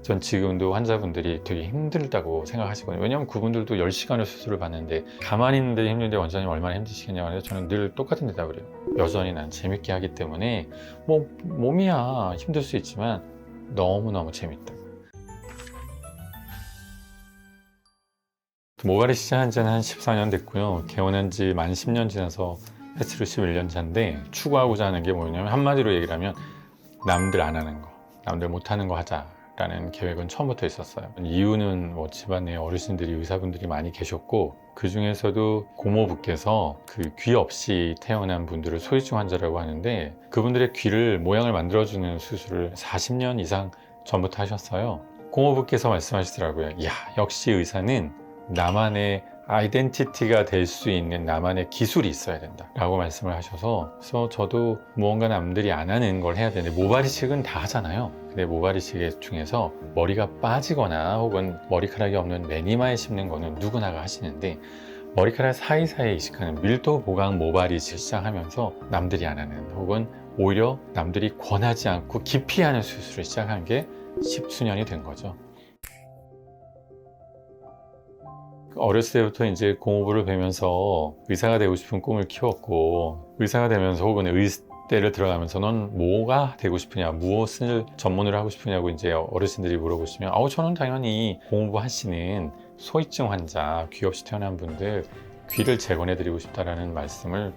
전 지금도 환자분들이 되게 힘들다고 생각하시거든요. 왜냐하면 그분들도 10시간을 수술을 받는데 가만히 있는데 힘든데 원장님 얼마나 힘드시겠냐고 해서 저는 늘 똑같은 대답을 해요. 여전히 난 재밌게 하기 때문에 뭐 몸이야 힘들 수 있지만 너무너무 재밌다. 모발이 시작한 지는 한 14년 됐고요. 개원한 지 만 10년 지나서 횟수로 11년 차인데 추구하고자 하는 게 뭐냐면 한마디로 얘기를 하면 남들 안 하는 거, 남들 못 하는 거 하자라는 계획은 처음부터 있었어요. 이유는 뭐 집안에 어르신들이 의사분들이 많이 계셨고 그 중에서도 고모부께서 그 귀 없이 태어난 분들을 소위증 환자라고 하는데 그분들의 귀를 모양을 만들어주는 수술을 40년 이상 전부터 하셨어요. 고모부께서 말씀하시더라고요. 야, 역시 의사는 나만의 아이덴티티가 될 수 있는 나만의 기술이 있어야 된다 라고 말씀을 하셔서 그래서 저도 무언가 남들이 안 하는 걸 해야 되는데 모발이식은 다 하잖아요. 근데 모발이식 중에서 머리가 빠지거나 혹은 머리카락이 없는 매니마에 심는 거는 누구나가 하시는데 머리카락 사이사이에 이식하는 밀도 보강 모발이식 시작하면서 남들이 안 하는 혹은 오히려 남들이 권하지 않고 기피하는 수술을 시작한 게 10수년이 된 거죠. 어렸을 때부터 이제 공부를 배우면서 의사가 되고 싶은 꿈을 키웠고 의사가 되면서 혹은 의대를 들어가면서 넌 뭐가 되고 싶으냐 무엇을 전문으로 하고 싶으냐고 이제 어르신들이 물어보시면 저는 당연히 공부하시는 소위증 환자 귀 없이 태어난 분들 귀를 재건해 드리고 싶다라는 말씀을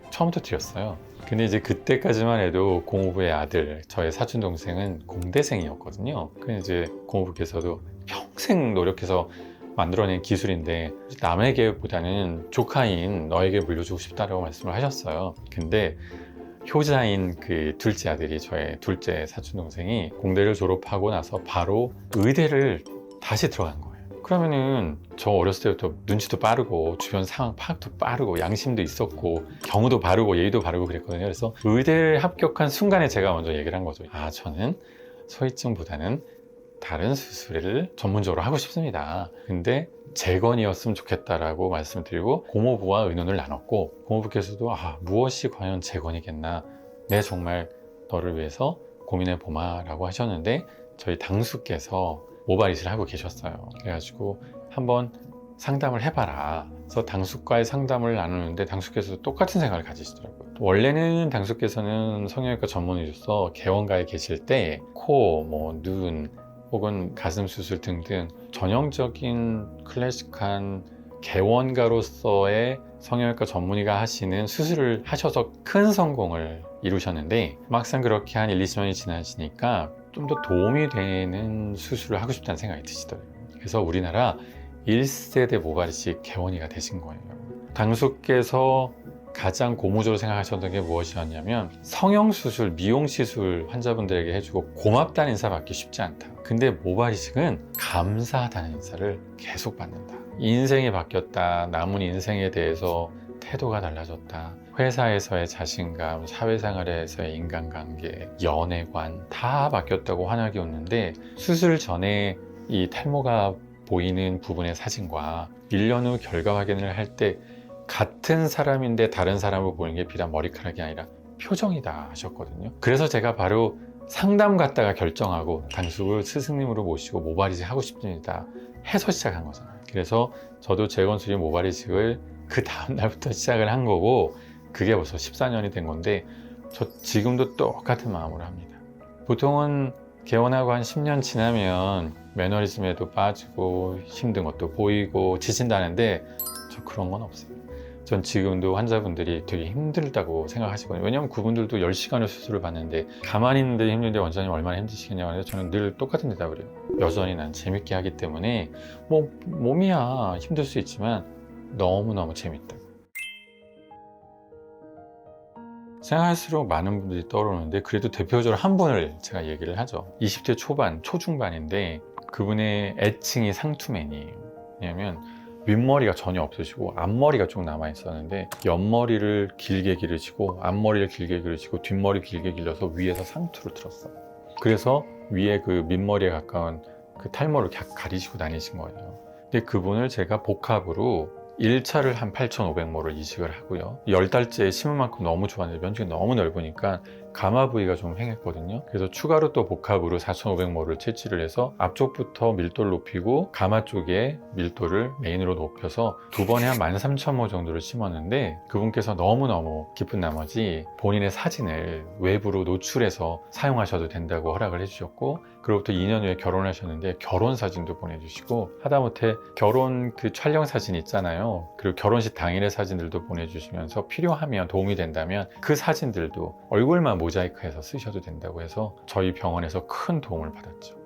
처음부터 드렸어요. 근데 이제 그때까지만 해도 공부의 아들 저의 사촌 동생은 공대생이었거든요. 근데 이제 공부께서도 평생 노력해서 만들어낸 기술인데 남에게보다는 조카인 너에게 물려주고 싶다라고 말씀을 하셨어요. 근데 효자인 그 둘째 아들이 저의 둘째 사촌동생이 공대를 졸업하고 나서 바로 의대를 다시 들어간 거예요. 그러면은 저 어렸을 때부터 눈치도 빠르고 주변 상황 파악도 빠르고 양심도 있었고 경우도 바르고 예의도 바르고 그랬거든요. 그래서 의대를 합격한 순간에 제가 먼저 얘기를 한 거죠. 저는 소위증보다는 다른 수술을 전문적으로 하고 싶습니다. 근데 재건이었으면 좋겠다라고 말씀드리고 고모부와 의논을 나눴고 고모부께서도 무엇이 과연 재건이겠나 내 정말 너를 위해서 고민해 보마 라고 하셨는데 저희 당수께서 모발이식을 하고 계셨어요. 그래가지고 한번 상담을 해봐라. 그래서 당수과의 상담을 나누는데 당수께서도 똑같은 생각을 가지시더라고요. 원래는 당수께서는 성형외과 전문의로서 개원가에 계실 때 코, 눈 혹은 가슴 수술 등등 전형적인 클래식한 개원가로서의 성형외과 전문의가 하시는 수술을 하셔서 큰 성공을 이루셨는데 막상 그렇게 한 1, 20년이 지나시니까 좀 더 도움이 되는 수술을 하고 싶다는 생각이 드시더라고요. 그래서 우리나라 1세대 모발이식 개원의가 되신 거예요. 당수께서 가장 고무적으로 생각하셨던 게 무엇이었냐면 성형수술, 미용시술 환자분들에게 해주고 고맙다는 인사 받기 쉽지 않다. 근데 모발이식은 감사하다는 인사를 계속 받는다. 인생이 바뀌었다. 남은 인생에 대해서 태도가 달라졌다. 회사에서의 자신감, 사회생활에서의 인간관계, 연애관 다 바뀌었다고 환하게 웃는데 수술 전에 이 탈모가 보이는 부분의 사진과 1년 후 결과 확인을 할 때 같은 사람인데 다른 사람을 보는 게 비단 머리카락이 아니라 표정이다 하셨거든요. 그래서 제가 바로 상담 갔다가 결정하고 당숙을 스승님으로 모시고 모발이식 하고 싶습니다 해서 시작한 거잖아요. 그래서 저도 재건수술 모발이식을 그 다음 날부터 시작을 한 거고 그게 벌써 14년이 된 건데 저 지금도 똑같은 마음으로 합니다. 보통은 개원하고 한 10년 지나면 매너리즘에도 빠지고 힘든 것도 보이고 지친다는데 저 그런 건 없어요. 전 지금도 환자분들이 되게 힘들다고 생각하시거든요. 왜냐하면 그분들도 10시간을 수술을 받는데 가만히 있는데 힘든데 원장님 얼마나 힘드시겠냐고 해서 저는 늘 똑같은 대답을 해요. 여전히 난 재밌게 하기 때문에 뭐 몸이야 힘들 수 있지만 너무너무 재밌다. 생각할수록 많은 분들이 떠오르는데 그래도 대표적으로 한 분을 제가 얘기를 하죠. 20대 초반, 초중반인데 그분의 애칭이 상투맨이에요. 왜냐면 윗머리가 전혀 없으시고 앞머리가 좀 남아 있었는데 옆머리를 길게 기르시고 앞머리를 길게 기르시고 뒷머리 길게 길러서 위에서 상투를 틀었어요. 그래서 위에 그 밑머리에 가까운 그 탈모를 가리시고 다니신 거예요. 근데 그분을 제가 복합으로 1차를 한 8,500모를 이식을 하고요. 10달째 심은 만큼 너무 좋았는데 면적이 너무 넓으니까 가마 부위가 좀 횡했거든요. 그래서 추가로 또 복합으로 4,500모를 채취를 해서 앞쪽부터 밀도를 높이고 가마 쪽에 밀도를 메인으로 높여서 두 번에 한 13,000모 정도를 심었는데, 그분께서 너무너무 기쁜 나머지 본인의 사진을 외부로 노출해서 사용하셔도 된다고 허락을 해주셨고, 그로부터 2년 후에 결혼하셨는데 결혼 사진도 보내주시고, 하다못해 결혼 그 촬영 사진 있잖아요. 그리고 결혼식 당일의 사진들도 보내주시면서 필요하면 도움이 된다면 그 사진들도 얼굴만 모자이크해서 쓰셔도 된다고 해서 저희 병원에서 큰 도움을 받았죠.